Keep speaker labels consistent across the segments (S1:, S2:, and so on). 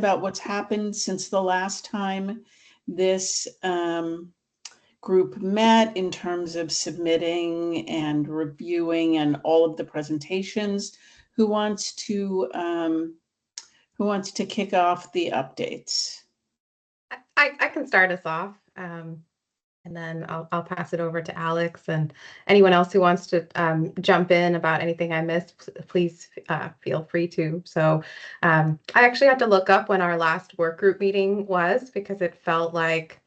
S1: about what's happened since the last time this group met in terms of submitting and reviewing and all of the presentations? Who wants to kick off the updates?
S2: I can start us off, and then I'll pass it over to Alex, and anyone else who wants to jump in about anything I missed, please feel free to. So I actually had to look up when our last work group meeting was, because it felt like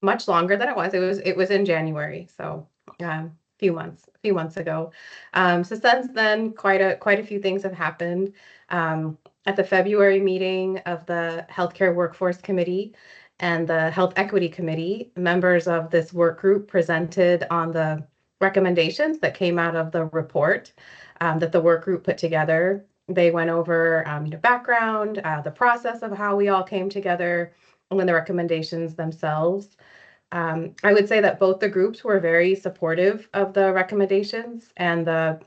S2: much longer than it was. It was in January, so a few months ago. So since then, quite a few things have happened. At the February meeting of the Healthcare Workforce Committee and the Health Equity Committee, members of this work group presented on the recommendations that came out of the report that the work group put together. They went over background, the process of how we all came together, and then the recommendations themselves. I would say that both the groups were very supportive of the recommendations and the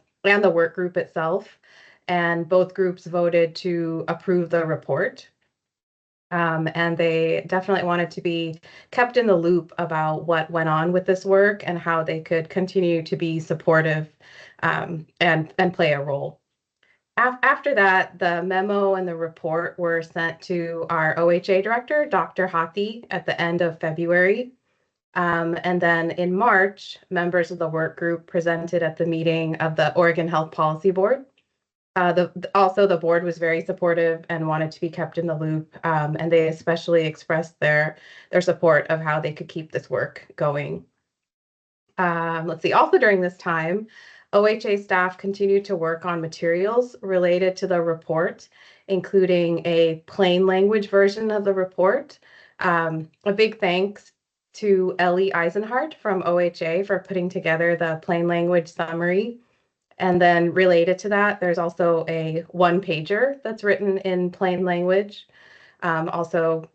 S2: work group itself, and both groups voted to approve the report. And they definitely wanted to be kept in the loop about what went on with this work and how they could continue to be supportive and play a role. After that, the memo and the report were sent to our OHA director, Dr. Hathi, at the end of February. And then in March, members of the work group presented at the meeting of the Oregon Health Policy Board. Also, the board was very supportive and wanted to be kept in the loop, and they especially expressed their support of how they could keep this work going. Let's see. Also, during this time, OHA staff continued to work on materials related to the report, including a plain language version of the report. A big thanks to Ellie Eisenhart from OHA for putting together the plain language summary. And then related to that, there's also a one-pager that's written in plain language, also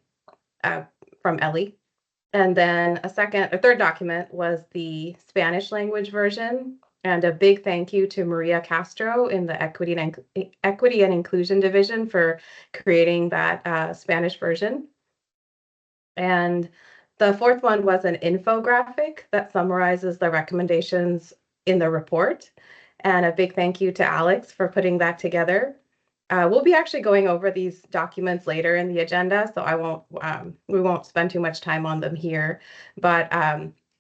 S2: from Ellie. And then a third document was the Spanish language version. And a big thank you to Maria Castro in the Equity and Inclusion Division for creating that Spanish version. And the fourth one was an infographic that summarizes the recommendations in the report. And a big thank you to Alex for putting that together. We'll be actually going over these documents later in the agenda, so we won't spend too much time on them here. But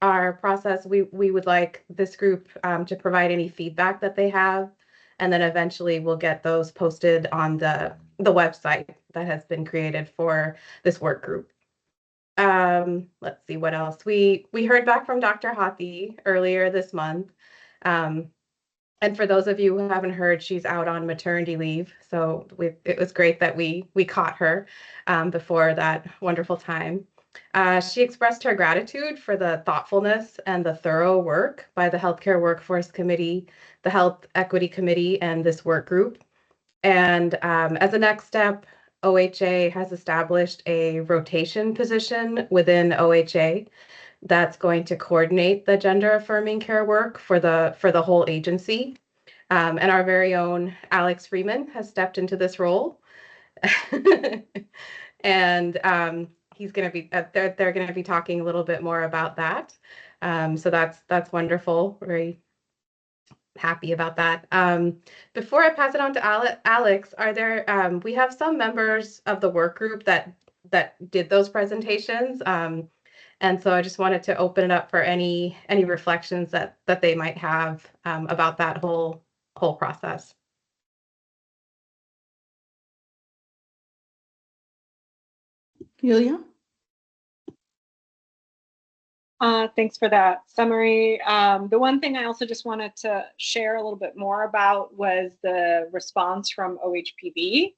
S2: our process, we would like this group to provide any feedback that they have, and then eventually we'll get those posted on the website that has been created for this work group. Let's see what else. We heard back from Dr. Hathi earlier this month. And for those of you who haven't heard, she's out on maternity leave. So it was great that we caught her before that wonderful time. She expressed her gratitude for the thoughtfulness and the thorough work by the Healthcare Workforce Committee, the Health Equity Committee, and this work group. And as a next step, OHA has established a rotation position within OHA that's going to coordinate the gender affirming care work for the whole agency. And our very own Alex Freeman has stepped into this role. And he's going to be, they're going to be talking a little bit more about that. So that's wonderful. Very happy about that. Before I pass it on to Alex, are there, we have some members of the work group that did those presentations. And so I just wanted to open it up for any reflections that they might have about that whole process.
S1: Julia?
S3: Thanks for that summary. The one thing I also just wanted to share a little bit more about was the response from OHPB.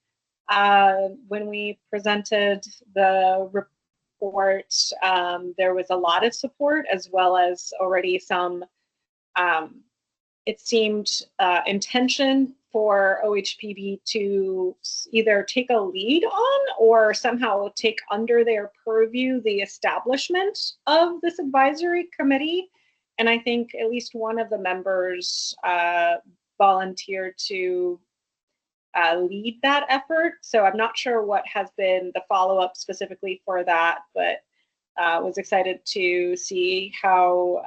S3: When we presented the report, there was a lot of support, as well as already some, it seemed, intention for OHPB to either take a lead on or somehow take under their purview the establishment of this advisory committee. And I think at least one of the members volunteered to lead that effort. So I'm not sure what has been the follow-up specifically for that, but was excited to see how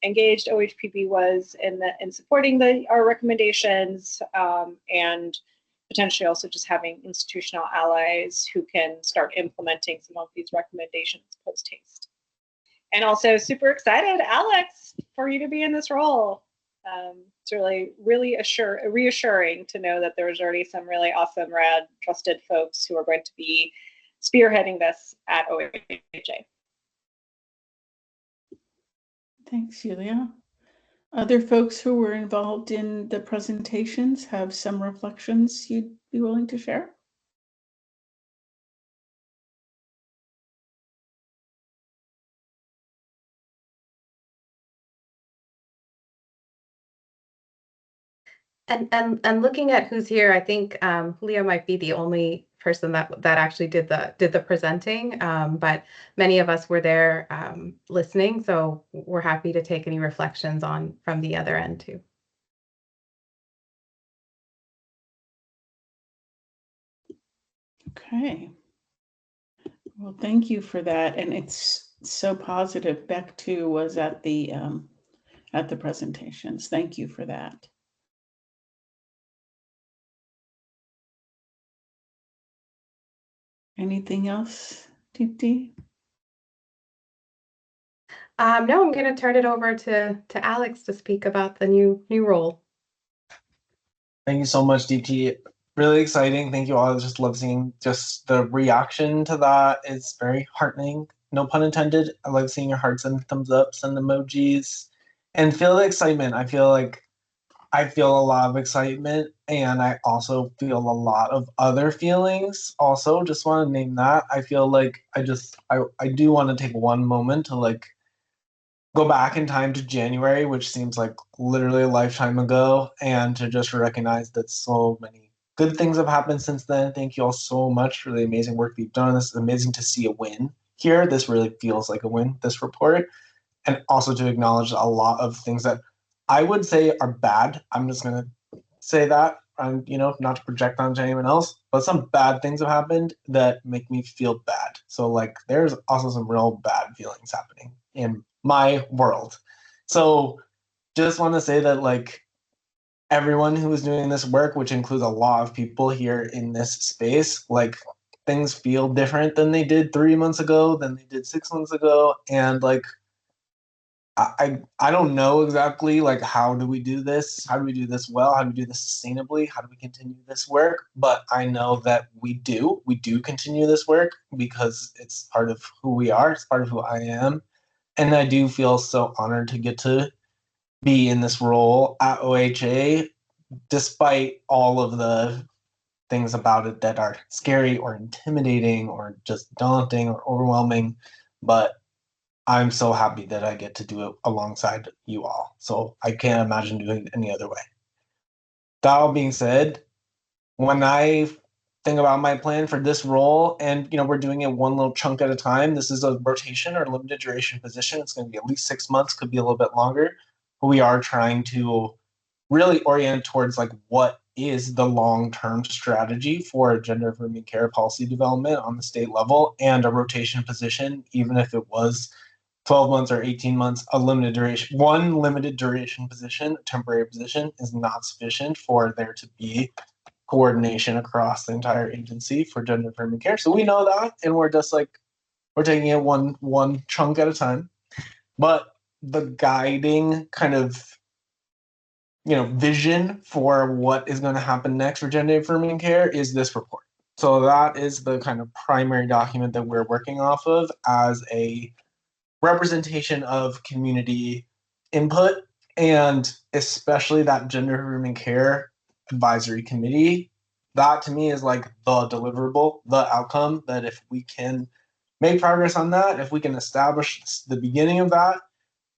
S3: engaged OHPB was in supporting our recommendations, and potentially also just having institutional allies who can start implementing some of these recommendations post-haste. And also super excited, Alex, for you to be in this role. It's really reassuring to know that there's already some really awesome, rad, trusted folks who are going to be spearheading this at OHA.
S1: Thanks, Julia. Other folks who were involved in the presentations have some reflections you'd be willing to share?
S2: And looking at who's here, I think Leah might be the only person that actually did the presenting, but many of us were there listening, so we're happy to take any reflections on from the other end too.
S1: Okay. Well, thank you for that, and it's so positive. Beck too was at the presentations. Thank you for that. Anything else, Deepti?
S2: No, I'm going to turn it over to Alex to speak about the new role.
S4: Thank you so much, DT. Really exciting. Thank you all. I just love seeing just the reaction to that. It's very heartening. No pun intended. I love seeing your hearts and thumbs ups and emojis and feel the excitement. I feel a lot of excitement, and I also feel a lot of other feelings. Also, just want to name that. I feel like I do want to take one moment to like go back in time to January, which seems like literally a lifetime ago, and to just recognize that so many good things have happened since then. Thank you all so much for the amazing work you've done. This is amazing to see a win here. This really feels like a win, this report. And also to acknowledge a lot of things that I would say are bad. I'm just going to say that, and not to project onto anyone else, but some bad things have happened that make me feel bad. So like there's also some real bad feelings happening in my world. So just want to say that like everyone who is doing this work, which includes a lot of people here in this space, like things feel different than they did 3 months ago, than they did 6 months ago. And like I don't know exactly like how do we do this well, how do we do this sustainably, how do we continue this work, but I know that we do continue this work because it's part of who we are, it's part of who I am, and I do feel so honored to get to be in this role at OHA despite all of the things about it that are scary or intimidating or just daunting or overwhelming, but I'm so happy that I get to do it alongside you all. So I can't imagine doing it any other way. That all being said, when I think about my plan for this role, and we're doing it one little chunk at a time, this is a rotation or limited duration position. It's going to be at least 6 months, could be a little bit longer. But we are trying to really orient towards like what is the long-term strategy for gender affirming care policy development on the state level, and a rotation position, even if it was 12 months or 18 months, one limited duration position, a temporary position, is not sufficient for there to be coordination across the entire agency for gender affirming care. So we know that, and we're taking it one chunk at a time. But the guiding kind of vision for what is going to happen next for gender affirming care is this report. So that is the kind of primary document that we're working off of as a representation of community input, and especially that gender affirming care advisory committee. That to me is like the deliverable, the outcome, that if we can make progress on that, if we can establish the beginning of that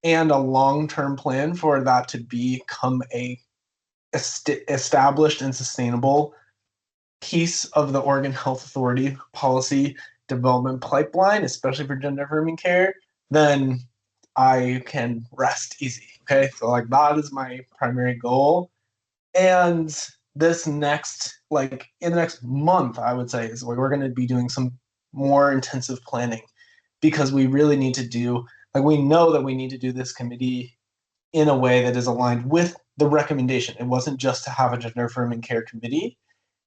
S4: and a long-term plan for that to become a established and sustainable piece of the Oregon Health Authority policy development pipeline, especially for gender affirming care, then I can rest easy. Okay, so like that is my primary goal. And this next, like in the next month, I would say, is where we're going to be doing some more intensive planning, because we really need to do, like, we know that we need to do this committee in a way that is aligned with the recommendation. It wasn't just to have a gender affirming care committee.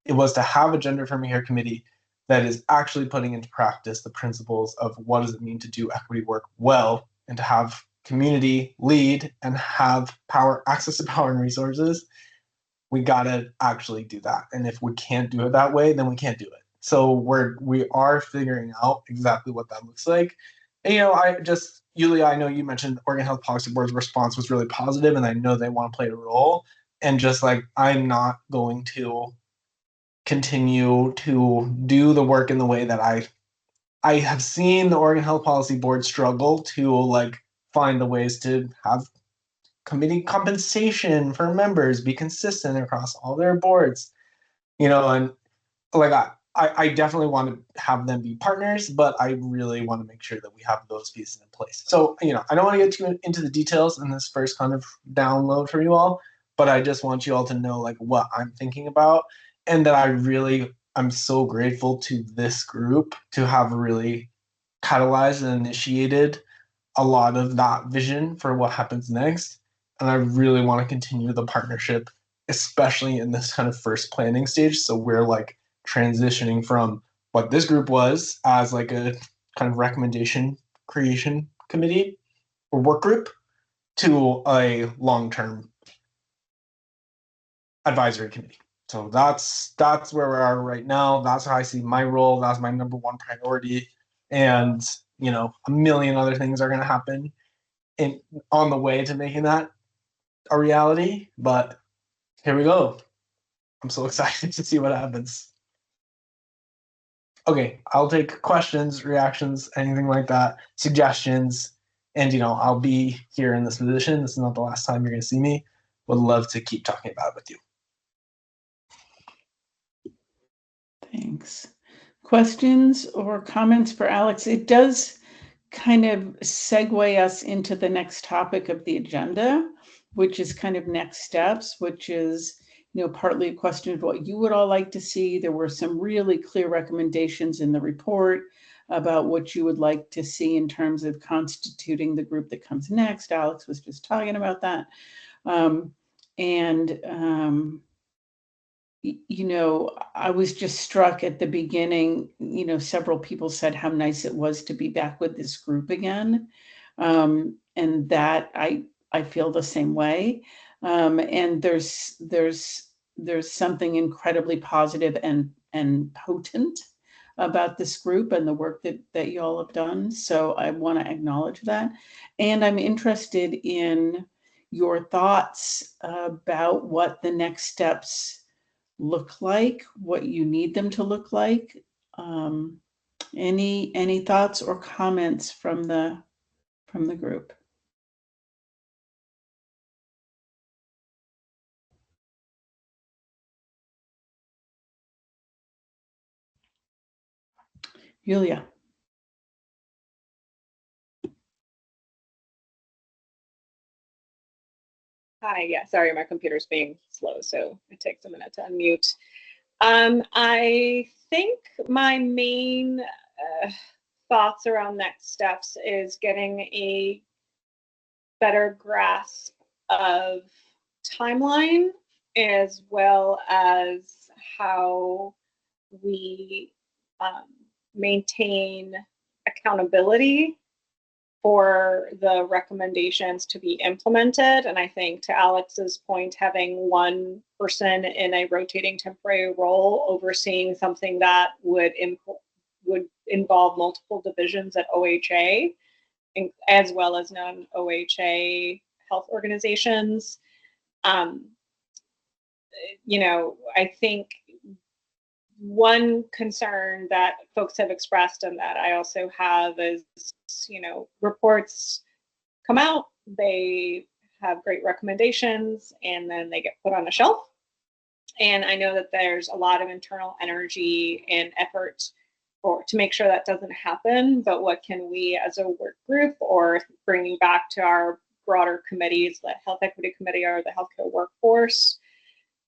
S4: It was to have a gender affirming care committee that is actually putting into practice the principles of what does it mean to do equity work well, and to have community lead and have power, access to power and resources. We gotta actually do that. And if we can't do it that way, then we can't do it. So we are figuring out exactly what that looks like. And Yulia, I know you mentioned Oregon Health Policy Board's response was really positive, and I know they want to play a role. And just like, I'm not going to continue to do the work in the way that I have seen the Oregon Health Policy Board struggle to like find the ways to have committee compensation for members be consistent across all their boards, and like I definitely want to have them be partners, but I really want to make sure that we have those pieces in place. So, I don't want to get too into the details in this first kind of download for you all, but I just want you all to know like what I'm thinking about, and that I'm so grateful to this group to have really catalyzed and initiated a lot of that vision for what happens next. And I really want to continue the partnership, especially in this kind of first planning stage. So we're like transitioning from what this group was as like a kind of recommendation creation committee or work group to a long-term advisory committee. So that's where we are right now. That's how I see my role. That's my number one priority. And, a million other things are going to happen on the way to making that a reality. But here we go. I'm so excited to see what happens. Okay, I'll take questions, reactions, anything like that, suggestions. And, I'll be here in this position. This is not the last time you're going to see me. Would love to keep talking about it with you.
S1: Thanks. Questions or comments for Alex? It does kind of segue us into the next topic of the agenda, which is kind of next steps, which is, partly a question of what you would all like to see. There were some really clear recommendations in the report about what you would like to see in terms of constituting the group that comes next. Alex was just talking about that. I was just struck at the beginning, several people said how nice it was to be back with this group again. And that I feel the same way. And there's something incredibly positive and potent about this group and the work that you all have done. So I want to acknowledge that. And I'm interested in your thoughts about what the next steps look like, what you need them to look like. Any thoughts or comments from the group? Yulia.
S3: Hi, yeah, sorry, my computer's being slow, so it takes a minute to unmute. I think my main thoughts around next steps is getting a better grasp of timeline, as well as how we maintain accountability for the recommendations to be implemented. And I think, to Alex's point, having one person in a rotating temporary role overseeing something that would involve multiple divisions at OHA, as well as non-OHA health organizations. I think one concern that folks have expressed, and that I also have, is, reports come out, they have great recommendations, and then they get put on a shelf. And I know that there's a lot of internal energy and effort to make sure that doesn't happen. But what can we as a work group, or bringing back to our broader committees, the Health Equity Committee or the Healthcare Workforce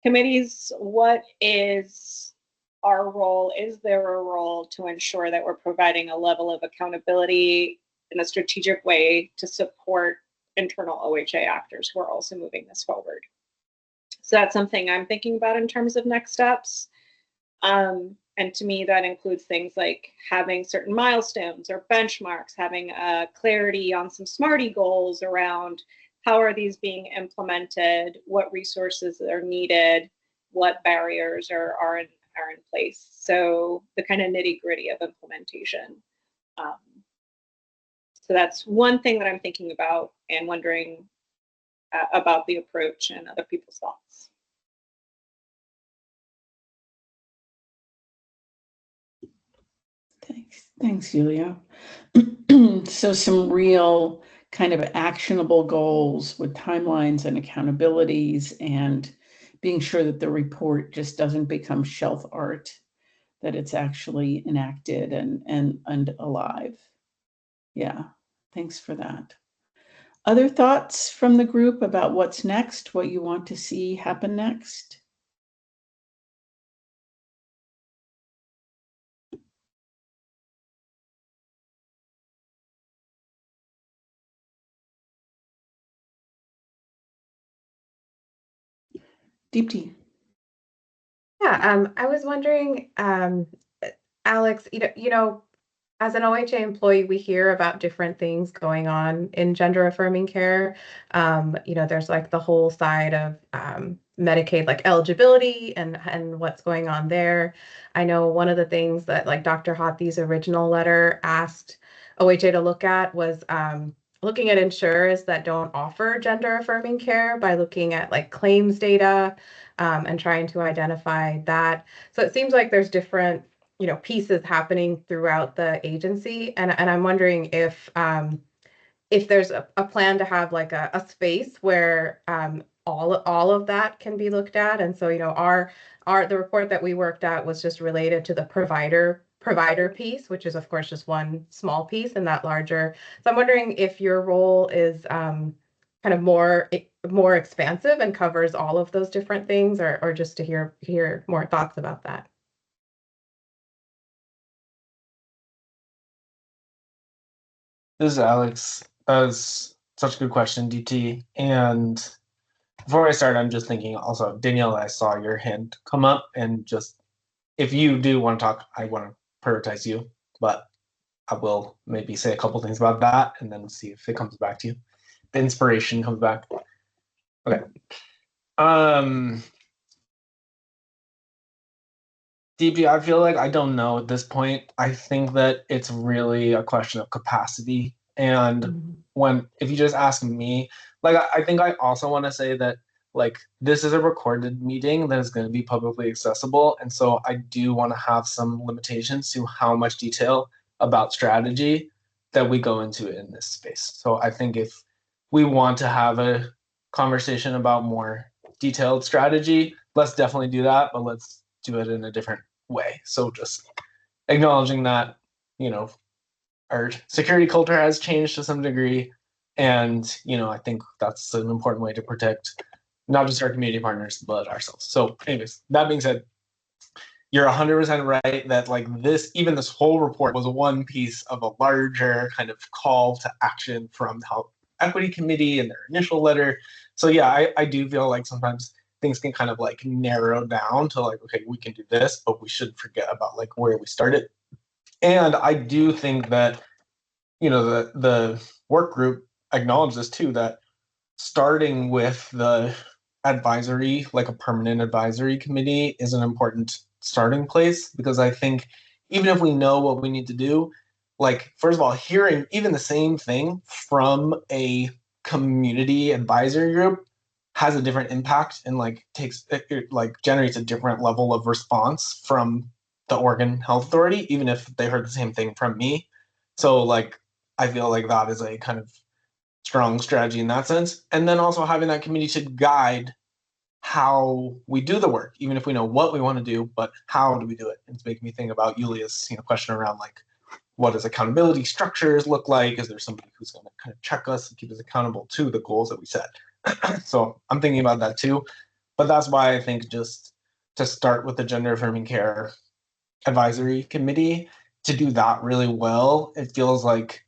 S3: committees, what is our role? Is there a role to ensure that we're providing a level of accountability in a strategic way to support internal OHA actors who are also moving this forward? So that's something I'm thinking about in terms of next steps. And to me, that includes things like having certain milestones or benchmarks, having clarity on some SMARTY goals around how are these being implemented, what resources are needed, what barriers are in place. So the kind of nitty gritty of implementation. So that's one thing that I'm thinking about and wondering about the approach and other people's thoughts.
S1: Thanks, Julia. So some real kind of actionable goals with timelines and accountabilities, and being sure that the report just doesn't become shelf art, that it's actually enacted and alive. Yeah, thanks for that. Other thoughts from the group about what's next, what you want to see happen next? Deepti.
S2: Yeah, I was wondering, Alex, as an OHA employee, we hear about different things going on in gender affirming care. There's like the whole side of Medicaid, like eligibility and what's going on there. I know one of the things that like Dr. Hothy's original letter asked OHA to look at was looking at insurers that don't offer gender affirming care by looking at like claims data and trying to identify that. So it seems like there's different pieces happening throughout the agency, and I'm wondering if there's a plan to have like a space where all of that can be looked at. And so the report that we worked at was just related to the provider piece, which is of course just one small piece in that larger. So I'm wondering if your role is kind of more expansive and covers all of those different things, or just to hear more thoughts about that.
S4: This is Alex. That's such a good question, DT. And before I start, I'm just thinking also, Danielle, I saw your hand come up, and just if you do want to talk, I want to prioritize you, but I will maybe say a couple things about that and then see if it comes back to you. The inspiration comes back. Okay. DP, I feel like I don't know at this point. I think that it's really a question of capacity. And if you just ask me, like, I think I also want to say that, like, this is a recorded meeting that is going to be publicly accessible. And so I do want to have some limitations to how much detail about strategy that we go into in this space. So I think if we want to have a conversation about more detailed strategy, let's definitely do that, but let's do it in a different way. So just acknowledging that, our security culture has changed to some degree. And, I think that's an important way to protect not just our community partners, but ourselves. So anyways, that being said, you're 100% right that like even this whole report was one piece of a larger kind of call to action from the Health Equity Committee and their initial letter. So yeah, I do feel like sometimes things can kind of like narrow down to like, okay, we can do this, but we shouldn't forget about like where we started. And I do think that, the work group acknowledged this too, that starting with the advisory, like a permanent advisory committee, is an important starting place, because I think even if we know what we need to do, like, first of all, hearing even the same thing from a community advisory group has a different impact and like generates a different level of response from the Oregon Health Authority, even if they heard the same thing from me. So like, I feel like that is a kind of strong strategy in that sense. And then also having that committee to guide how we do the work, even if we know what we want to do, but how do we do it? And it's making me think about Yulia's question around like, what does accountability structures look like? Is there somebody who's going to kind of check us and keep us accountable to the goals that we set? So I'm thinking about that too. But that's why I think just to start with the Gender Affirming Care Advisory Committee, to do that really well, it feels like,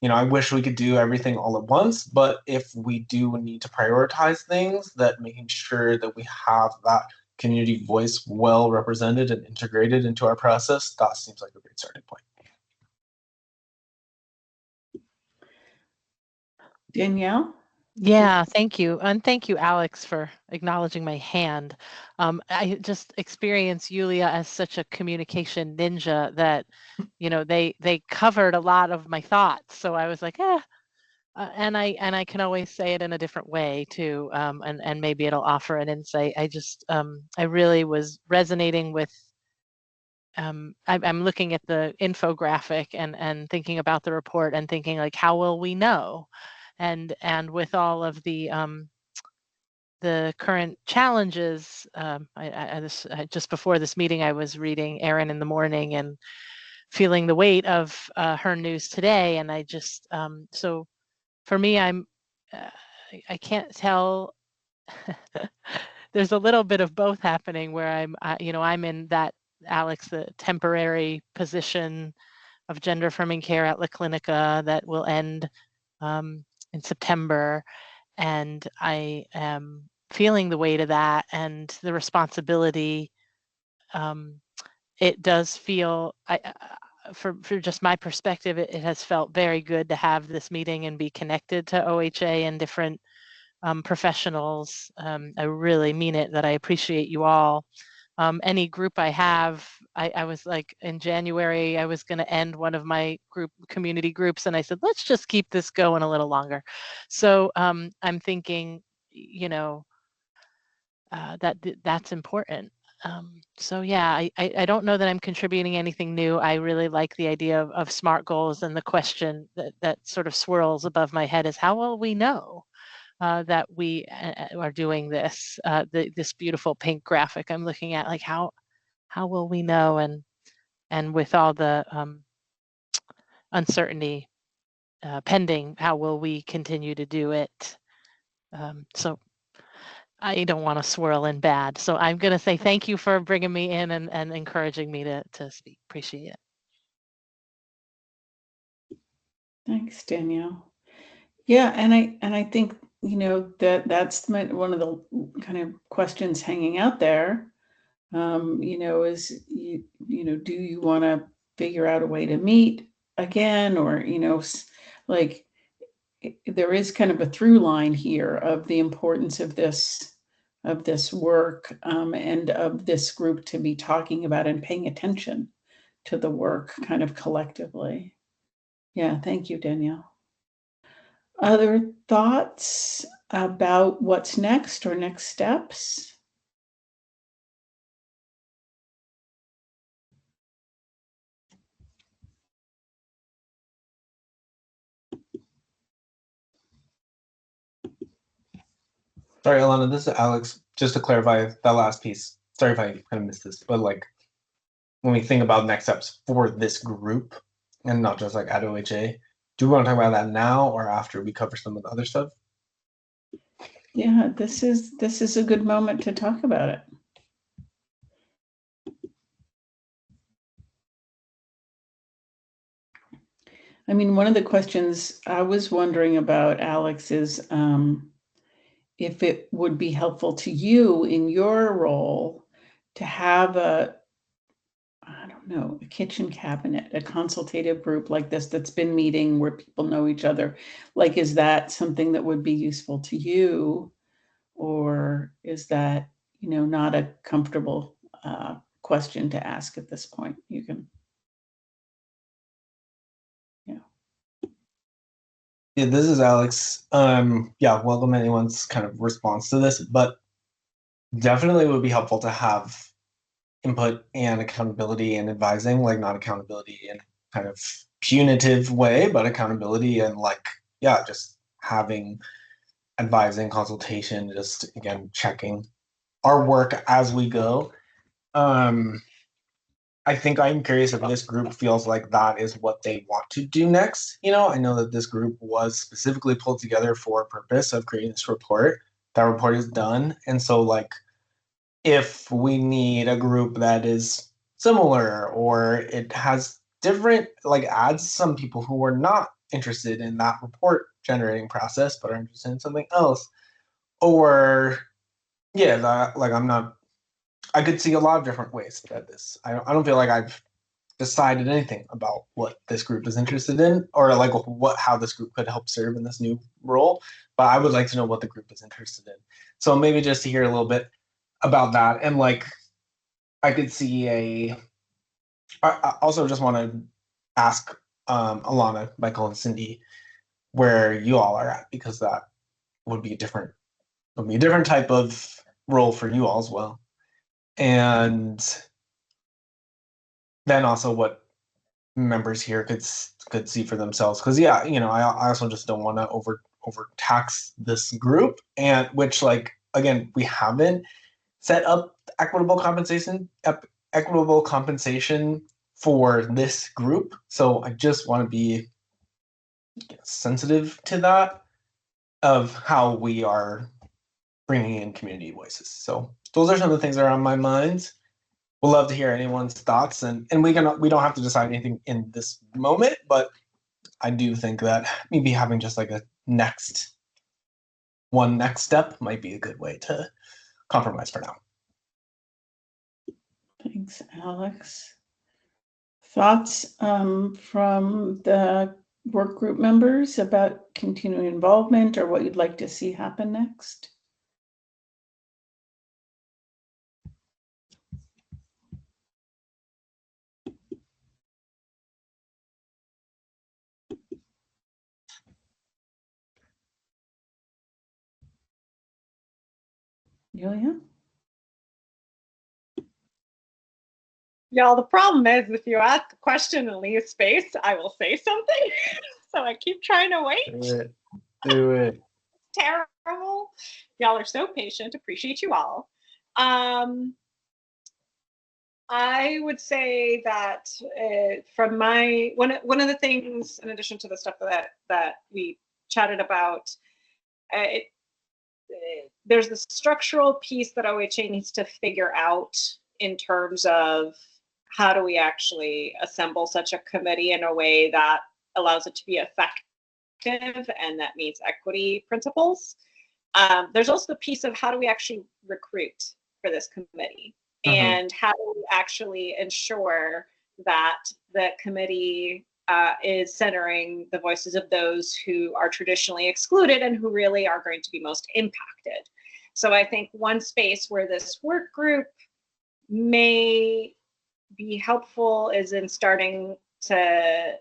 S4: I wish we could do everything all at once, but if we do need to prioritize things, that making sure that we have that community voice well represented and integrated into our process, that seems like a great starting point.
S1: Danielle?
S5: Yeah, thank you. And thank you, Alex, for acknowledging my hand. I just experience Yulia as such a communication ninja that, they covered a lot of my thoughts. So I was like, and I can always say it in a different way too, and maybe it'll offer an insight. I really was resonating with. I'm looking at the infographic and thinking about the report and thinking like, how will we know? And with all of the current challenges, just before this meeting, I was reading Erin in the morning and feeling the weight of her news today. And I just, so for me, I can't tell. There's a little bit of both happening where I'm in that, Alex, the temporary position of gender affirming care at La Clinica that will end in September. And I am feeling the weight of that and the responsibility. It does feel, for just my perspective, it has felt very good to have this meeting and be connected to OHA and different professionals. I really mean it, that I appreciate you all. Any group I have, I was like, in January, I was going to end one of my community groups, and I said, let's just keep this going a little longer. So I'm thinking, that's important. So yeah, I don't know that I'm contributing anything new. I really like the idea of SMART goals, and the question that sort of swirls above my head is, how will we know that we are doing this? This beautiful pink graphic I'm looking at, like how will we know? And with all the uncertainty pending, how will we continue to do it? So I don't want to swirl in bad. So I'm going to say thank you for bringing me in and encouraging me to speak. Appreciate it.
S1: Thanks, Danielle. Yeah, and I think, that's one of the kind of questions hanging out there. Is do you want to figure out a way to meet again, or like there is kind of a through line here of the importance of this work, and of this group to be talking about and paying attention to the work kind of collectively. Yeah, thank you, Danielle. Other thoughts about what's next or next steps?
S4: Sorry, Alana, this is Alex. Just to clarify that last piece. Sorry if I kind of missed this, but like when we think about next steps for this group and not just like at OHA, do we want to talk about that now or after we cover some of the other stuff?
S1: Yeah, this is a good moment to talk about it. I mean, one of the questions I was wondering about, Alex, is if it would be helpful to you in your role to have a kitchen cabinet, a consultative group like this that's been meeting where people know each other. Like, is that something that would be useful to you? Or is that, not a comfortable question to ask at this point? You can.
S4: Yeah, this is Alex. Welcome anyone's kind of response to this, but definitely would be helpful to have input and accountability and advising, like not accountability in kind of punitive way, but accountability and just having advising, consultation, just again, checking our work as we go. I think I'm curious if this group feels like that is what they want to do next. I know that this group was specifically pulled together for a purpose of creating this report. That report is done. And so if we need a group that is similar or it has different, like adds some people who are not interested in that report generating process but are interested in something else. Or yeah, that, like I could see a lot of different ways at this. I don't feel like I've decided anything about what this group is interested in or like how this group could help serve in this new role, but I would like to know what the group is interested in. So maybe just to hear a little bit about that. And like I could see I also just want to ask Alana, Michael, and Cindy where you all are at, because that would be a different type of role for you all as well. And then also what members here could see for themselves, because yeah, I also just don't want to overtax this group, and which, like, again, we haven't set up equitable compensation for this group, so I just want to be sensitive to that, of how we are bringing in community voices. So those are some of the things that are on my mind. We'll love to hear anyone's thoughts, and we don't have to decide anything in this moment, but I do think that maybe having just like a next step might be a good way to compromise for now.
S1: Thanks, Alex. Thoughts from the work group members about continuing involvement or what you'd like to see happen next? Yulia?
S3: Y'all, the problem is if you ask a question and leave space, I will say something. So I keep trying to wait.
S4: Do it.
S3: Terrible. Y'all are so patient. Appreciate you all. I would say that from my one of the things, in addition to the stuff that we chatted about, there's the structural piece that OHA needs to figure out in terms of how do we actually assemble such a committee in a way that allows it to be effective and that meets equity principles. There's also the piece of how do we actually recruit for this committee, and how do we actually ensure that the committee is centering the voices of those who are traditionally excluded and who really are going to be most impacted. So I think one space where this work group may be helpful is in starting to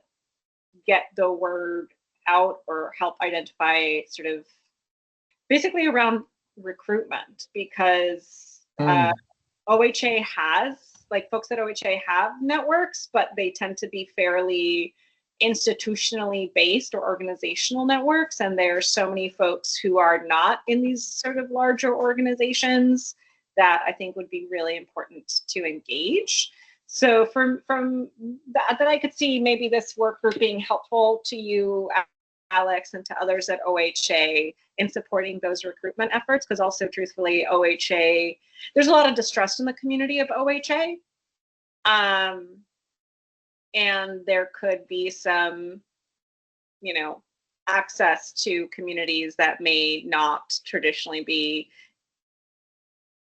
S3: get the word out or help identify sort of basically around recruitment, because OHA has, like, folks at OHA have networks, but they tend to be fairly institutionally based or organizational networks. And there are so many folks who are not in these sort of larger organizations that I think would be really important to engage. So from that I could see maybe this work group being helpful to you, Alex, and to others at OHA in supporting those recruitment efforts, because also truthfully, OHA, there's a lot of distrust in the community of OHA. And there could be some, access to communities that may not traditionally be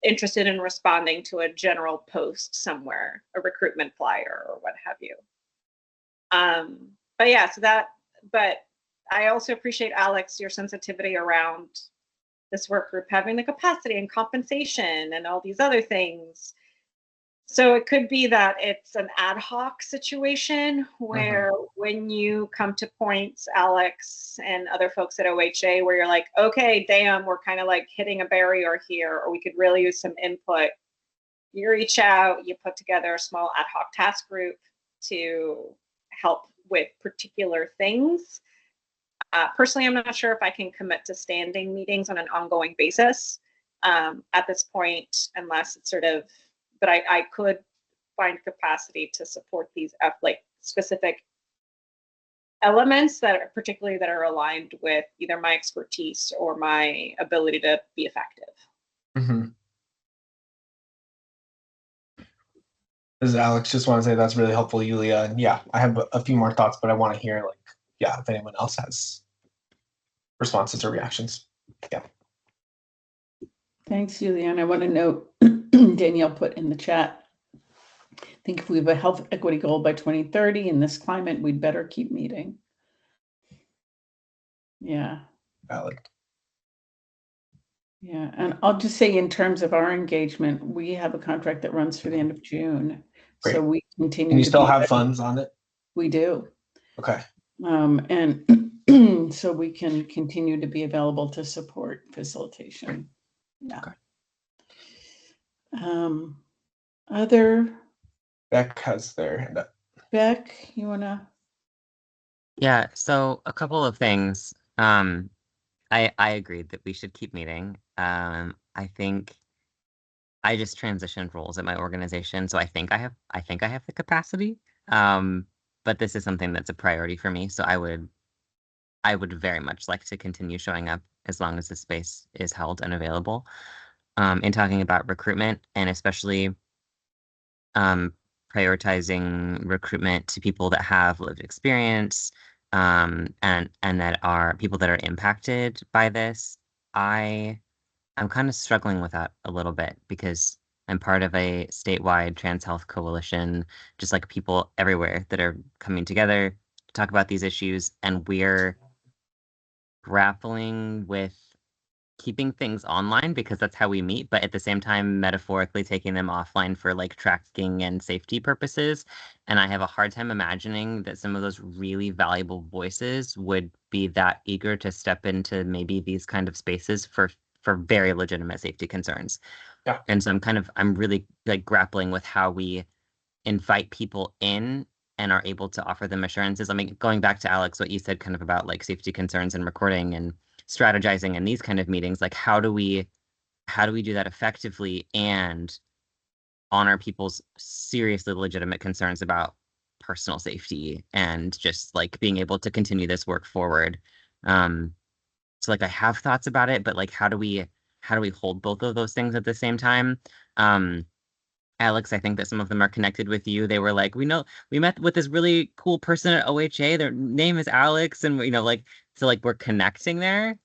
S3: interested in responding to a general post somewhere, a recruitment flyer or what have you. But yeah, but I also appreciate, Alex, your sensitivity around this work group having the capacity and compensation and all these other things. So it could be that it's an ad hoc situation where when you come to points, Alex and other folks at OHA, where you're like, okay, damn, we're kind of like hitting a barrier here, or we could really use some input, you reach out, you put together a small ad hoc task group to help with particular things. Personally, I'm not sure if I can commit to standing meetings on an ongoing basis at this point, unless it's sort of, but I could find capacity to support these like specific elements that are particularly that are aligned with either my expertise or my ability to be effective.
S4: This is Alex. Just want to say that's really helpful, Yulia. And yeah, I have a few more thoughts, but I want to hear like, yeah, if anyone else has responses or reactions. Yeah.
S1: Thanks, Julianne. I want to note Danielle put in the chat. I think if we have a health equity goal by 2030 in this climate, we'd better keep meeting. Yeah.
S4: Valid.
S1: Yeah. And I'll just say in terms of our engagement, we have a contract that runs through the end of June.
S4: Great.
S1: So we continue
S4: And you
S1: to
S4: still
S1: be
S4: have
S1: ready.
S4: funds on it?
S1: We do.
S4: Okay.
S1: And so we can continue to be available to support facilitation. Yeah.
S4: Okay.
S1: Other
S4: Beck has their hand up.
S1: Beck, you wanna?
S6: Yeah, so a couple of things. I agreed that we should keep meeting. I think I just transitioned roles at my organization, so I think I have the capacity. But this is something that's a priority for me, so I would very much like to continue showing up as long as the space is held and available. In talking about recruitment and especially prioritizing recruitment to people that have lived experience, and that are people that are impacted by this. I'm kind of struggling with that a little bit because I'm part of a statewide trans health coalition, just like people everywhere that are coming together to talk about these issues, and we're grappling with keeping things online because that's how we meet, but at the same time, metaphorically taking them offline for like tracking and safety purposes. And I have a hard time imagining that some of those really valuable voices would be that eager to step into maybe these kind of spaces for very legitimate safety concerns.
S4: Yeah.
S6: And so I'm really like grappling with how we invite people in and are able to offer them assurances. I mean, going back to Alex, what you said kind of about like safety concerns and recording and strategizing in these kind of meetings, like how do we do that effectively and honor people's seriously legitimate concerns about personal safety and just like being able to continue this work forward. So like I have thoughts about it, but like how do we hold both of those things at the same time? Alex, I think that some of them are connected with you. They were like, we met with this really cool person at OHA. Their name is Alex, and like so like we're connecting there.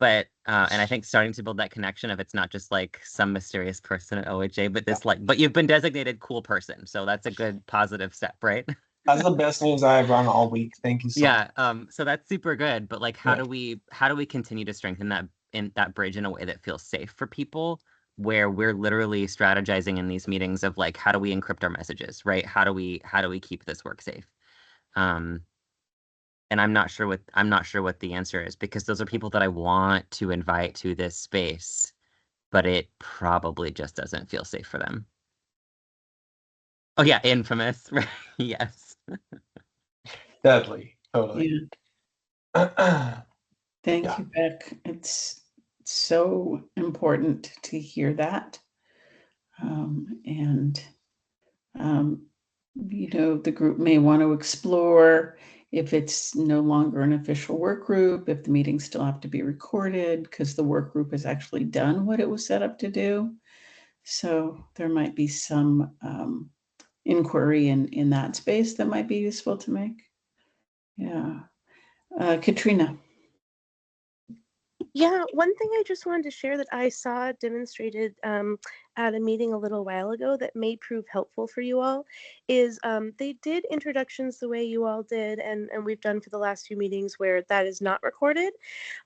S6: But and I think starting to build that connection of it's not just like some mysterious person at OHA, but this like but you've been designated cool person. So that's a good positive step, right?
S4: That's the best news I've run all week. Thank you so much.
S6: Yeah, so that's super good. But like how do we continue to strengthen that bridge in a way that feels safe for people, where we're literally strategizing in these meetings of like how do we encrypt our messages, right? How do we keep this work safe? And I'm not sure what the answer is, because those are people that I want to invite to this space, but it probably just doesn't feel safe for them. Oh yeah, infamous, right? Yes.
S4: Deadly. Totally.
S1: Yeah. Thank
S4: Yeah.
S1: you, Beck. It's so important to hear that. The group may want to explore if it's no longer an official work group, if the meetings still have to be recorded because the work group has actually done what it was set up to do. So there might be some inquiry in that space that might be useful to make. Yeah. Katrina.
S7: Yeah, one thing I just wanted to share that I saw demonstrated at a meeting a little while ago that may prove helpful for you all is they did introductions the way you all did, and we've done for the last few meetings where that is not recorded.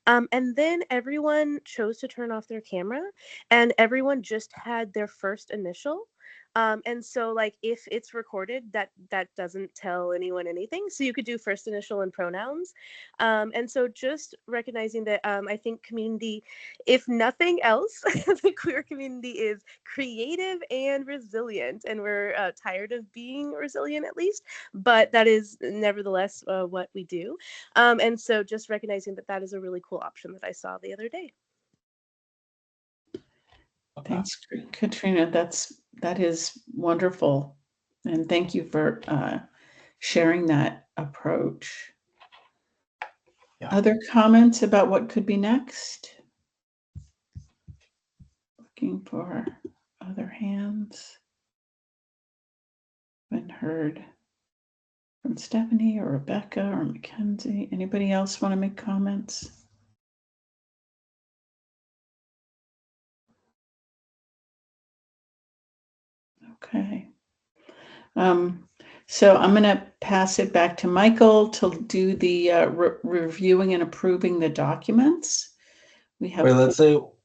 S7: And then everyone chose to turn off their camera, and everyone just had their first initial. And so like if it's recorded, that doesn't tell anyone anything. So you could do first initial and pronouns. And so just recognizing that I think community, if nothing else, the queer community is creative and resilient, and we're tired of being resilient at least, but that is nevertheless what we do. And so just recognizing that is a really cool option that I saw the other day.
S1: Thanks, Katrina. That is wonderful. And thank you for sharing that approach.
S4: Yeah.
S1: Other comments about what could be next? Looking for other hands. Haven't heard from Stephanie or Rebecca or Mackenzie. Anybody else want to make comments? Okay. So I'm going to pass it back to Michael to do the reviewing and approving the documents. We have.
S4: Wait,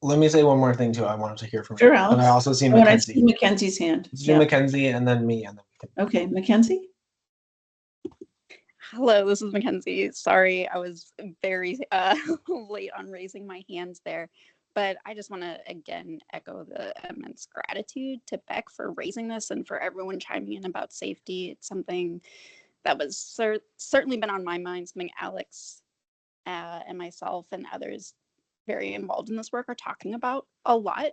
S4: let me say one more thing too. I wanted to hear from
S1: Sure,
S4: you.
S1: Alex.
S4: And I also see
S1: Oh, and I
S4: Mackenzie.
S1: see Mackenzie's hand.
S4: Let's do
S1: Yeah.
S4: Mackenzie and then me, and then we can.
S1: Okay, Mackenzie.
S8: Hello, this is Mackenzie. Sorry, I was very late on raising my hands there, but I just want to again echo the immense gratitude to Beck for raising this and for everyone chiming in about safety. It's something that was certainly been on my mind, something Alex and myself and others very involved in this work are talking about a lot.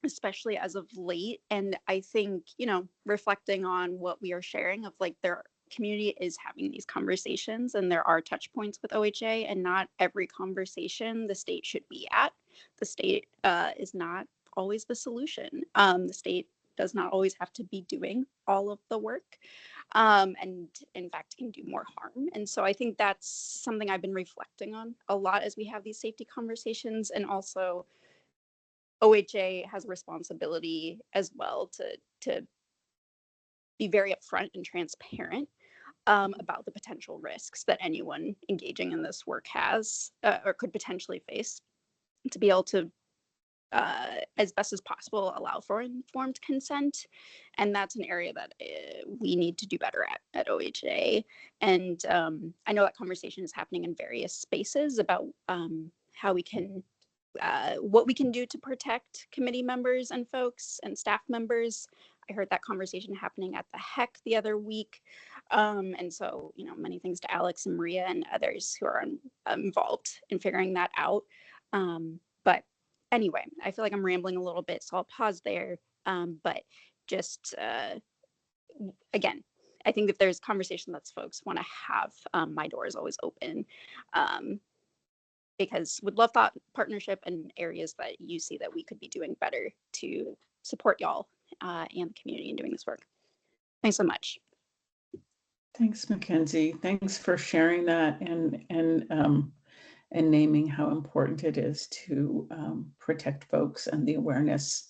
S8: Especially as of late. And I think, you know, reflecting on what we are sharing of like their community is having these conversations and there are touch points with OHA, and not every conversation the state should be at. The state is not always the solution. The state does not always have to be doing all of the work, and in fact can do more harm. And so I think that's something I've been reflecting on a lot as we have these safety conversations. And also OHA has a responsibility as well to be very upfront and transparent about the potential risks that anyone engaging in this work has or could potentially face, to be able to, as best as possible, allow for informed consent. And that's an area that we need to do better at OHA. And I know that conversation is happening in various spaces about how we can what we can do to protect committee members and folks and staff members. I heard that conversation happening at the HEC the other week. And so, you know, many thanks to Alex and Maria and others who are involved in figuring that out. But anyway, I feel like I'm rambling a little bit, so I'll pause there. But just, again, I think if there's conversation that folks want to have, my door is always open. Because would love thought partnership and areas that you see that we could be doing better to support y'all and the community in doing this work. Thanks so much.
S1: Thanks, Mackenzie. Thanks for sharing that and naming how important it is to protect folks and the awareness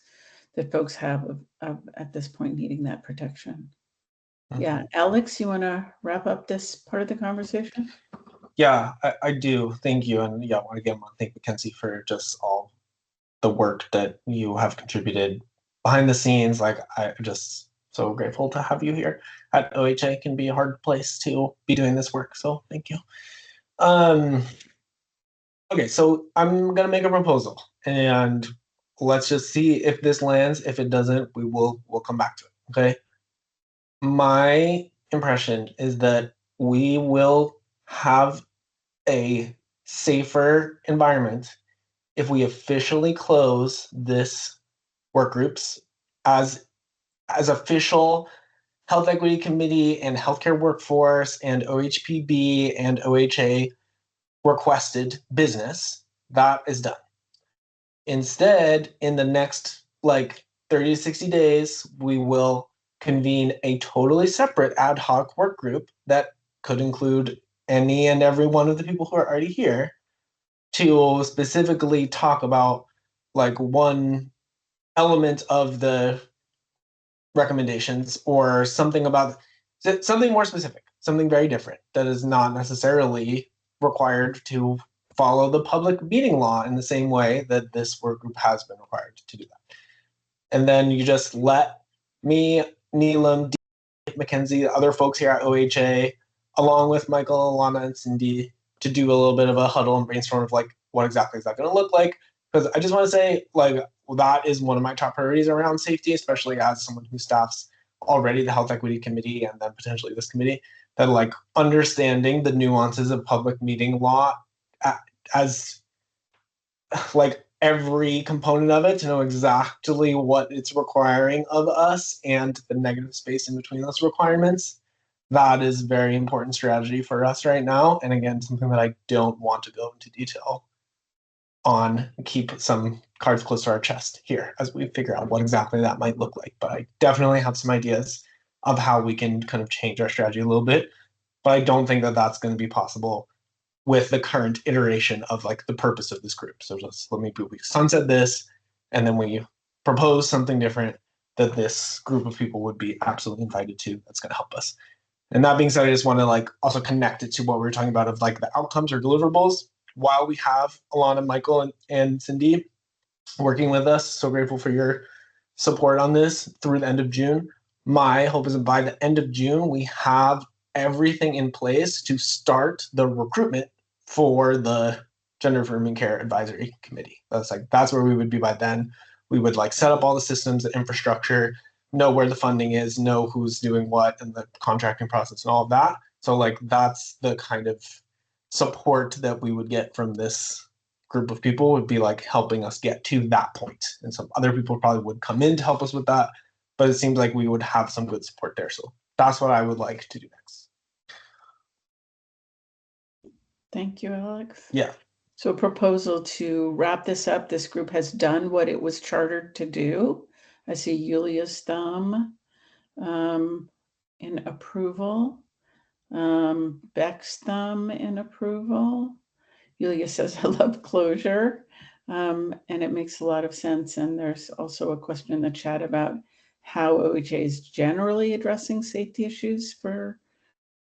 S1: that folks have of at this point needing that protection. Mm-hmm. Yeah, Alex, you want to wrap up this part of the conversation?
S4: Yeah, I do. Thank you. And yeah, again, I want to thank Mackenzie for just all the work that you have contributed behind the scenes. Like, I'm just so grateful to have you here at OHA. It can be a hard place to be doing this work. So thank you. Okay, so I'm going to make a proposal and let's just see if this lands. If it doesn't, we'll come back to it. Okay. My impression is that we will have a safer environment if we officially close this work groups as official health equity committee and healthcare workforce and OHPB and OHA requested business. That is done. Instead, in the next like 30 to 60 days, we will convene a totally separate ad hoc work group that could include any and every one of the people who are already here to specifically talk about like one element of the recommendations or something about something more specific, something very different that is not necessarily required to follow the public meeting law in the same way that this work group has been required to do that. And then you just let me, Neelam, Mackenzie, other folks here at OHA, along with Michael, Alana, and Cindy, to do a little bit of a huddle and brainstorm of like what exactly is that going to look like. Because I just want to say, like, that is one of my top priorities around safety, especially as someone who staffs already the Health Equity Committee and then potentially this committee, that like understanding the nuances of public meeting law as like every component of it, to know exactly what it's requiring of us and the negative space in between those requirements. That is very important strategy for us right now. And again, something that I don't want to go into detail on, keep some cards close to our chest here as we figure out what exactly that might look like. But I definitely have some ideas of how we can kind of change our strategy a little bit. But I don't think that that's going to be possible with the current iteration of like the purpose of this group. So just we sunset this, and then we propose something different that this group of people would be absolutely invited to. That's going to help us. And that being said, I just want to like also connect it to what we were talking about of like the outcomes or deliverables. While we have Alana, Michael, and Cindy working with us, so grateful for your support on this through the end of June. My hope is that by the end of June, we have everything in place to start the recruitment for the Gender Affirming Care Advisory Committee. That's where we would be by then. We would like set up all the systems and infrastructure, know where the funding is, know who's doing what, and the contracting process and all of that. So like that's the kind of support that we would get from this group of people, would be like helping us get to that point. And some other people probably would come in to help us with that, but it seems like we would have some good support there. So that's what I would like to do next.
S1: Thank you, Alex.
S4: Yeah.
S1: So a proposal to wrap this up. This group has done what it was chartered to do. I see Yulia's thumb in approval. Beck's thumb in approval. Yulia says, I love closure. And it makes a lot of sense. And there's also a question in the chat about how OHA is generally addressing safety issues for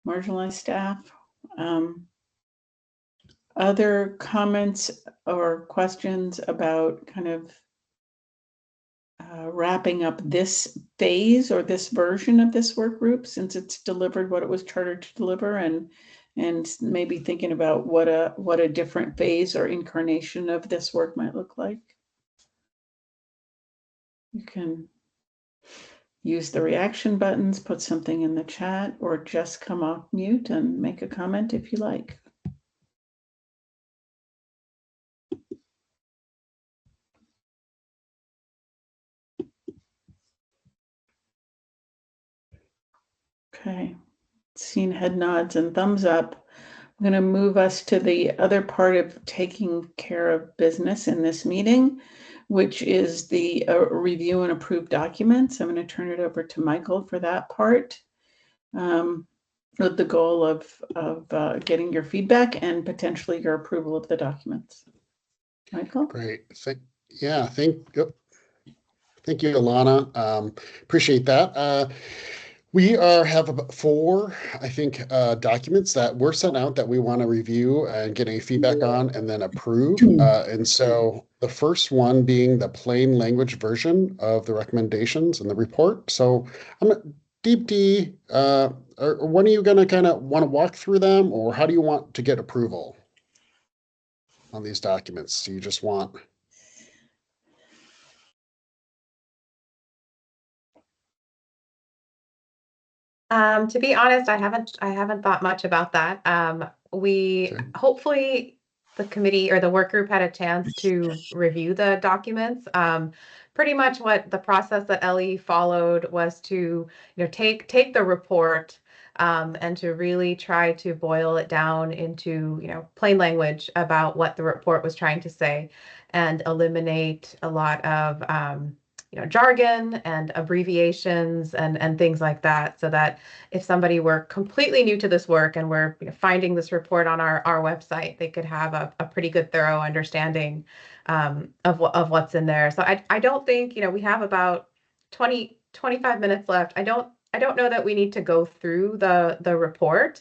S1: marginalized staff. Other comments or questions about kind of wrapping up this phase or this version of this work group, since it's delivered what it was chartered to deliver, and maybe thinking about what a different phase or incarnation of this work might look like. You can use the reaction buttons, put something in the chat, or just come off mute and make a comment if you like. Okay, seeing head nods and thumbs up. I'm going to move us to the other part of taking care of business in this meeting, which is the review and approve documents. I'm going to turn it over to Michael for that part, with the goal of getting your feedback and potentially your approval of the documents. Michael?
S9: Great. Thank you, Alana. Appreciate that. We have about 4, I think, documents that were sent out that we want to review and get any feedback on and then approve. And so the first one being the plain language version of the recommendations and the report. So Deep D, when are you going to kind of want to walk through them, or how do you want to get approval on these documents? Do you just want...
S2: To be honest, I haven't thought much about that. Hopefully the committee or the work group had a chance to review the documents. Pretty much what the process that Ellie followed was to, take the report and to really try to boil it down into, plain language about what the report was trying to say, and eliminate a lot of jargon and abbreviations and things like that, so that if somebody were completely new to this work and were finding this report on our website, they could have a pretty good, thorough understanding of what's in there. So I don't think, we have about 25 minutes left. I don't know that we need to go through the report.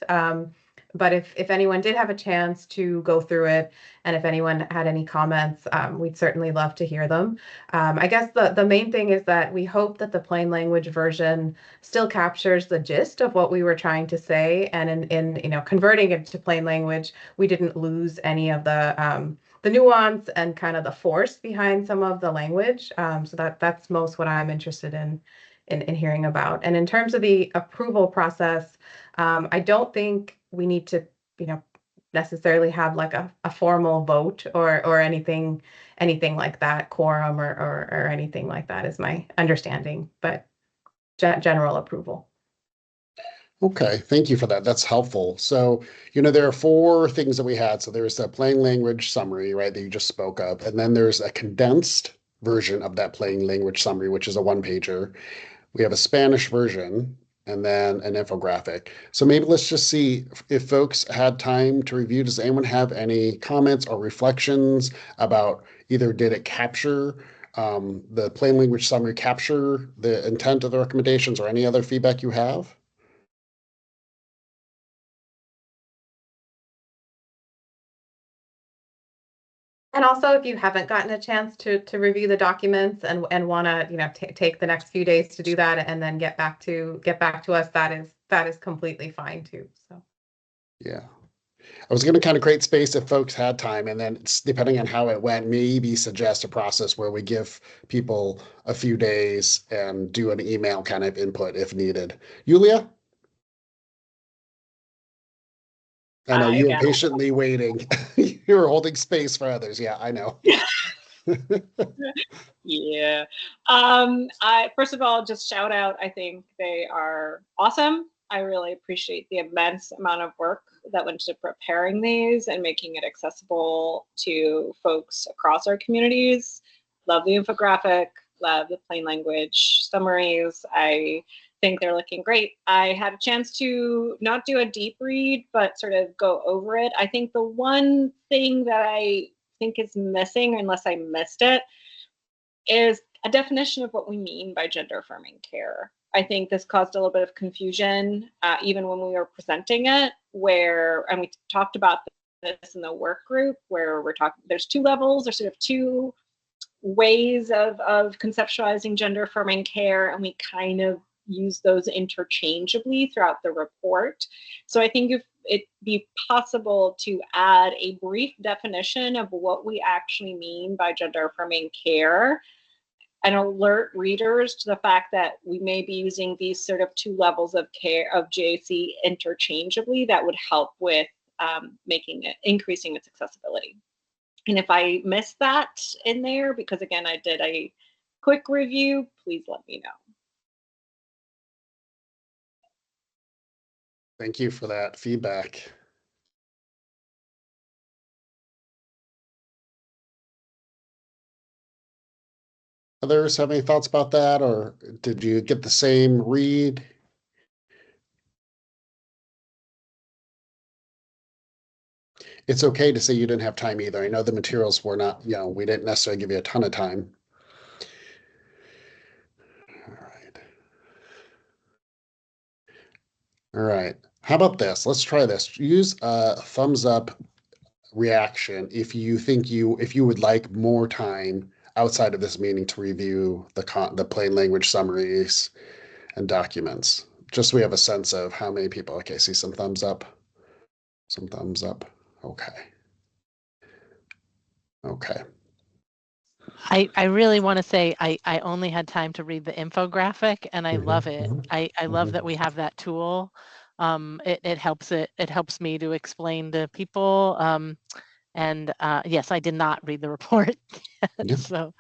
S2: But if anyone did have a chance to go through it, and if anyone had any comments, we'd certainly love to hear them. I guess the main thing is that we hope that the plain language version still captures the gist of what we were trying to say, and in converting it to plain language, we didn't lose any of the nuance and kind of the force behind some of the language. So that's most what I'm interested in hearing about. And in terms of the approval process, I don't think we need to, necessarily have like a formal vote or anything like that, quorum or anything like that is my understanding, but general approval.
S9: Okay, thank you for that. That's helpful. So, there are 4 things that we had. So there's the plain language summary, right, that you just spoke of. And then there's a condensed version of that plain language summary, which is a 1-pager. We have a Spanish version and then an infographic. So maybe let's just see if folks had time to review. Does anyone have any comments or reflections about either did it capture the plain language summary capture the intent of the recommendations or any other feedback you have?
S2: And also, if you haven't gotten a chance to review the documents and want to, take the next few days to do that and then get back to us, that is completely fine too. So
S9: Yeah. I was going to kind of create space if folks had time, and then depending on how it went, maybe suggest a process where we give people a few days and do an email kind of input if needed. Yulia? I know you were
S3: Yeah.
S9: patiently waiting. You were holding space for others. Yeah, I know.
S3: Yeah. I first of all just shout out. I think they are awesome. I really appreciate the immense amount of work that went into preparing these and making it accessible to folks across our communities. Love the infographic, love the plain language summaries. I think they're looking great. I had a chance to not do a deep read, but sort of go over it. I think the one thing that I think is missing, unless I missed it, is a definition of what we mean by gender affirming care. I think this caused a little bit of confusion, even when we were presenting it, and we talked about this in the work group, where we're talking, there's 2 levels, there's sort of 2 ways of conceptualizing gender affirming care, and we kind of use those interchangeably throughout the report. So I think if it be possible to add a brief definition of what we actually mean by gender affirming care and alert readers to the fact that we may be using these sort of 2 levels of care of JAC interchangeably, that would help with increasing its accessibility. And if I missed that in there, because again, I did a quick review, please let me know.
S9: Thank you for that feedback. Others have any thoughts about that, or did you get the same read? It's okay to say you didn't have time either. I know the materials were not, we didn't necessarily give you a ton of time. All right. All right. How about this? Let's try this. Use a thumbs up reaction if you would like more time outside of this meeting to review the plain language summaries and documents. Just so we have a sense of how many people. Okay, see some thumbs up. Some thumbs up. Okay. Okay.
S5: I really want to say I only had time to read the infographic and I love it. I love that we have that tool. It helps me to explain to people. And yes, I did not read the report.
S9: Yeah.
S5: So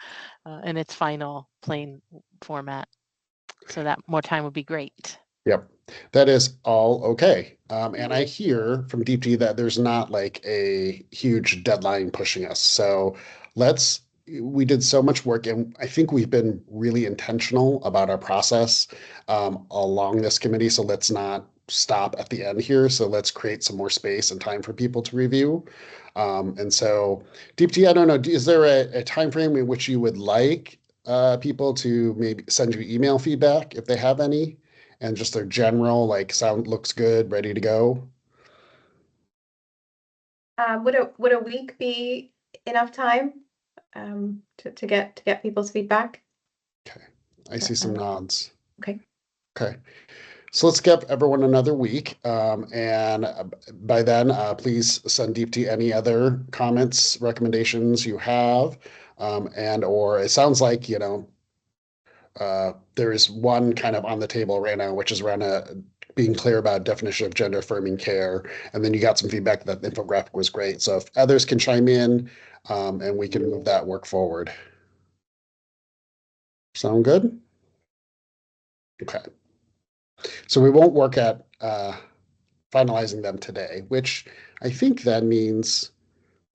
S5: in its final plain format. So that more time would be great.
S9: Yep, that is all okay. And I hear from DP that there's not like a huge deadline pushing us. So we did so much work, and I think we've been really intentional about our process along this committee. So let's not stop at the end here. So let's create some more space and time for people to review. And so, DP, I don't know, is there a time frame in which you would like people to maybe send you email feedback if they have any? And just their general, like, sound looks good, ready to go?
S2: Would a week be enough time to get people's feedback?
S9: Okay, I see some nods.
S2: Okay.
S9: Okay, so let's give everyone another week. And by then, please send Deepti any other comments, recommendations you have. Or it sounds like, there is one kind of on the table right now, which is around being clear about definition of gender affirming care. And then you got some feedback that the infographic was great. So if others can chime in, and we can move that work forward. Sound good? Okay. So we won't work at finalizing them today, which I think that means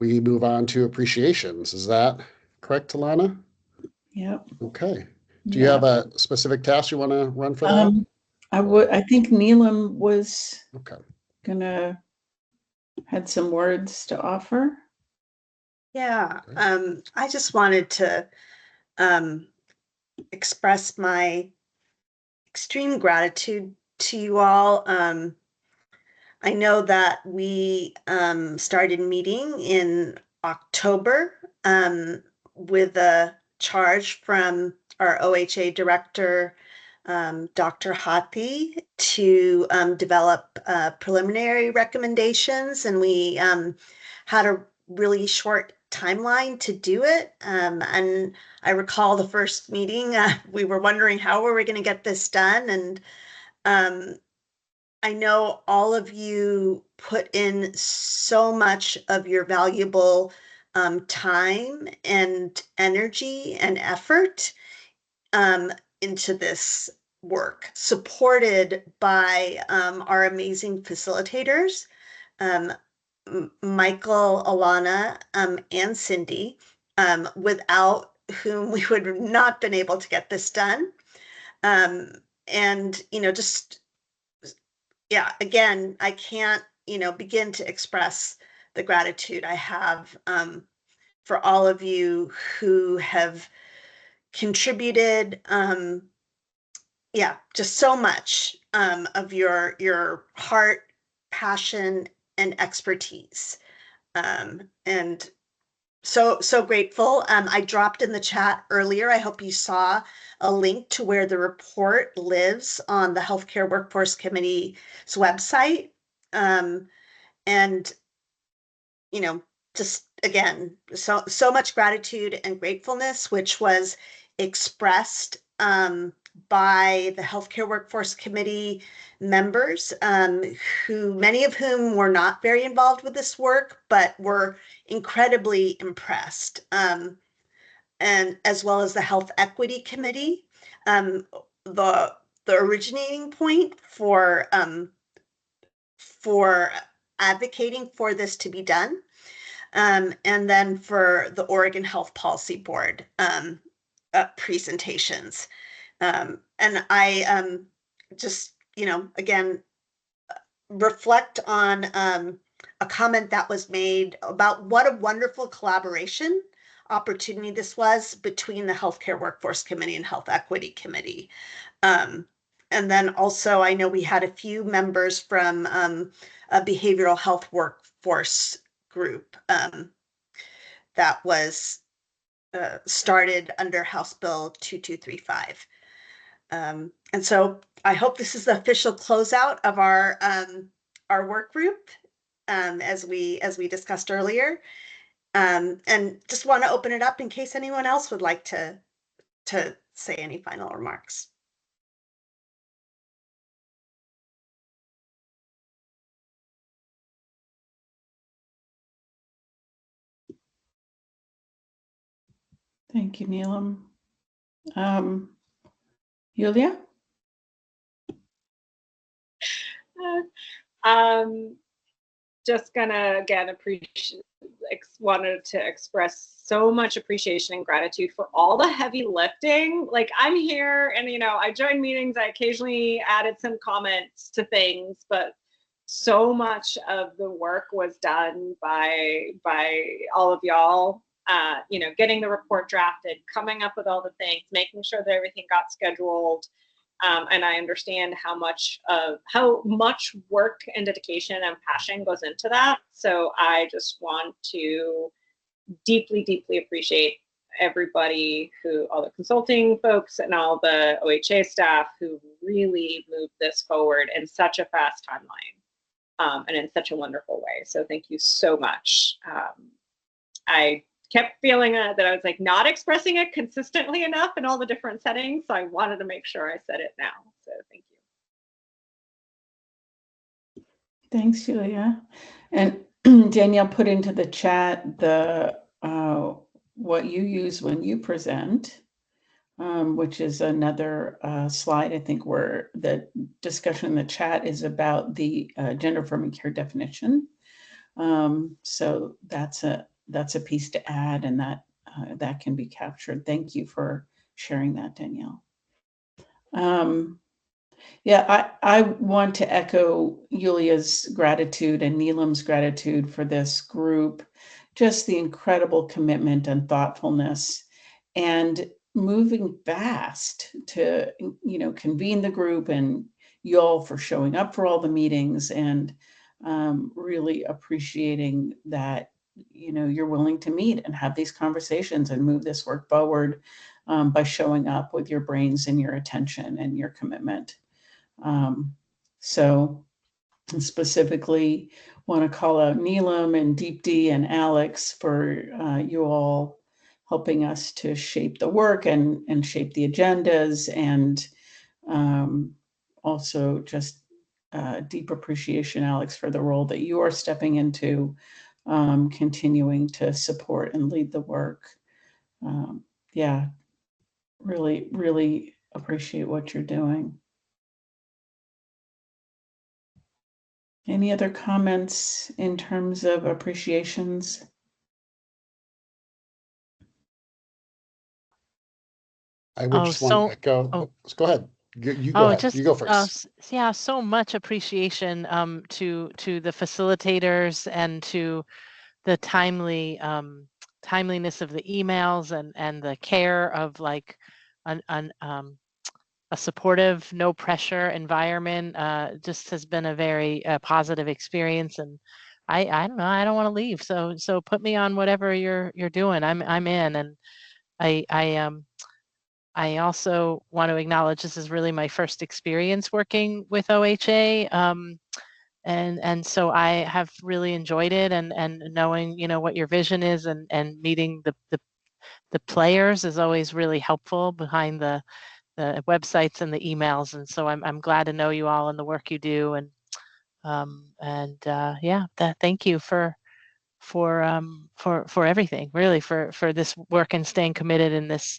S9: we move on to appreciations. Is that correct, Alana?
S1: Yep.
S9: Okay. Do you have a specific task you want to run for that?
S1: I think Neelam was
S9: Okay.
S1: gonna had some words to offer.
S10: Yeah, I just wanted to express my extreme gratitude to you all. I know that we started meeting in October with a charge from our OHA director, Dr. Hathi, to develop preliminary recommendations, and we had a really short timeline to do it. And I recall the first meeting, we were wondering how were we going to get this done, and I know all of you put in so much of your valuable time and energy and effort into this work, supported by our amazing facilitators, Michael, Alana, and Cindy, without whom we would have not been able to get this done. And, just, yeah, again, I can't, begin to express the gratitude I have for all of you who have contributed, just so much of your heart, passion, and expertise. And so grateful. I dropped in the chat earlier. I hope you saw a link to where the report lives on the Healthcare Workforce Committee's website. And, just again, so much gratitude and gratefulness, which was expressed by the Healthcare Workforce Committee members, who many of whom were not very involved with this work, but were incredibly impressed, and as well as the Health Equity Committee. The originating point for advocating for this to be done, and then for the Oregon Health Policy Board presentations. And I just, again, reflect on a comment that was made about what a wonderful collaboration opportunity this was between the Healthcare Workforce Committee and Health Equity Committee. And then also, I know we had a few members from a behavioral health workforce group that was started under House Bill 2235. And so I hope this is the official closeout of our work group, as we discussed earlier. And just want to open it up in case anyone else would like to say any final remarks.
S1: Thank you, Neelam. Yulia?
S3: Just gonna again wanted to express so much appreciation and gratitude for all the heavy lifting. Like, I'm here and I joined meetings, I occasionally added some comments to things, but so much of the work was done by all of y'all. Getting the report drafted, coming up with all the things, making sure that everything got scheduled. And I understand how much work and dedication and passion goes into that. So I just want to deeply, deeply appreciate everybody, all the consulting folks and all the OHA staff who really moved this forward in such a fast timeline, and in such a wonderful way. So thank you so much. I kept feeling that I was not expressing it consistently enough in all the different settings. So I wanted to make sure I said it now. So thank you.
S1: Thanks, Julia. And Danielle put into the chat the what you use when you present. which is another slide, I think, where the discussion in the chat is about the gender affirming care definition. So that's a piece to add, and that can be captured. Thank you for sharing that, Danielle. Yeah, I want to echo Yulia's gratitude and Neelam's gratitude for this group, just the incredible commitment and thoughtfulness, and moving fast to, convene the group, and you all for showing up for all the meetings, and really appreciating that, you're willing to meet and have these conversations and move this work forward by showing up with your brains and your attention and your commitment. So specifically want to call out Neelam and Deepti and Alex for you all helping us to shape the work and shape the agendas, and also just deep appreciation, Alex, for the role that you are stepping into, continuing to support and lead the work. Yeah, really, really appreciate what you're doing. Any other comments in terms of appreciations?
S9: I would just want to echo. Go ahead. You go ahead. You go first.
S5: Yeah, so much appreciation to the facilitators and to the timeliness of the emails and the care of like a supportive, no pressure environment. Just has been a very positive experience, and I don't know, I don't want to leave. So put me on whatever you're doing. I'm in, and I also want to acknowledge this is really my first experience working with OHA. And so I have really enjoyed it, and knowing, what your vision is, and meeting the players is always really helpful behind the websites and the emails. And so I'm glad to know you all and the work you do. And yeah, thank you for everything, really, for this work and staying committed in this.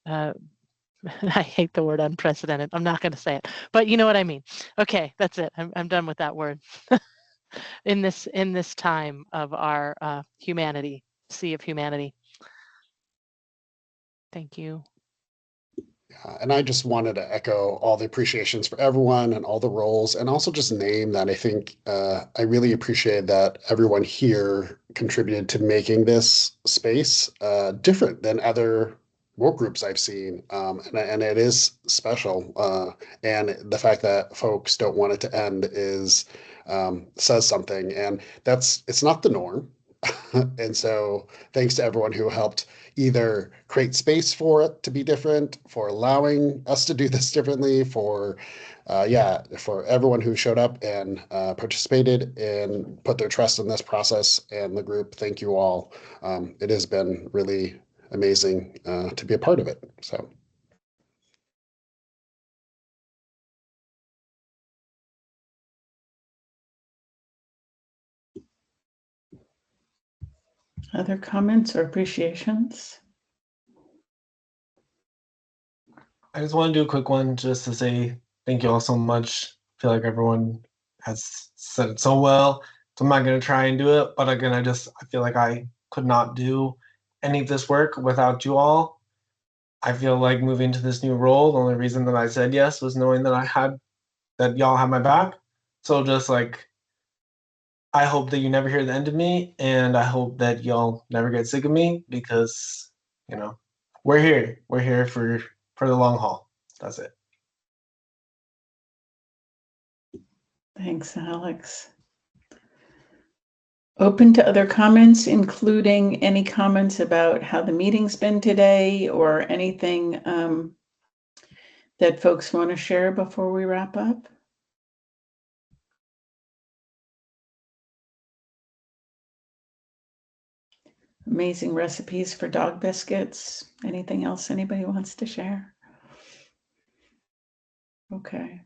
S5: I hate the word unprecedented. I'm not going to say it, but you know what I mean. Okay, that's it. I'm done with that word. in this time of our humanity, sea of humanity. Thank you.
S9: And I just wanted to echo all the appreciations for everyone and all the roles, and also just name that I think I really appreciate that everyone here contributed to making this space different than other work groups I've seen. And it is special. And the fact that folks don't want it to end says something. And it's not the norm. And so thanks to everyone who helped either create space for it to be different, for allowing us to do this differently, for everyone who showed up and participated and put their trust in this process and the group. Thank you all. It has been really amazing to be a part of it. So.
S1: Other comments or appreciations?
S4: I just want to do a quick one just to say thank you all so much. I feel like everyone has said it so well. So I'm not going to try and do it, but again, I feel like I could not do any of this work without you all. I feel like moving to this new role, the only reason that I said yes was knowing that y'all had my back. So just like, I hope that you never hear the end of me, and I hope that y'all never get sick of me, because, we're here. We're here for the long haul. That's it.
S1: Thanks, Alex. Open to other comments, including any comments about how the meeting's been today, or anything that folks want to share before we wrap up. Amazing recipes for dog biscuits. Anything else anybody wants to share? Okay.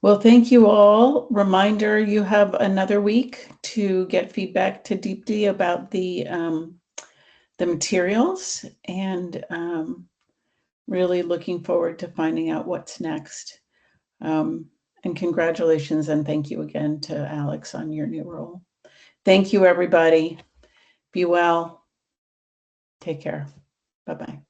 S1: Well, thank you all. Reminder, you have another week to get feedback to Deepti about the the materials, and really looking forward to finding out what's next. And congratulations and thank you again to Alex on your new role. Thank you, everybody. Be well. Take care. Bye-bye.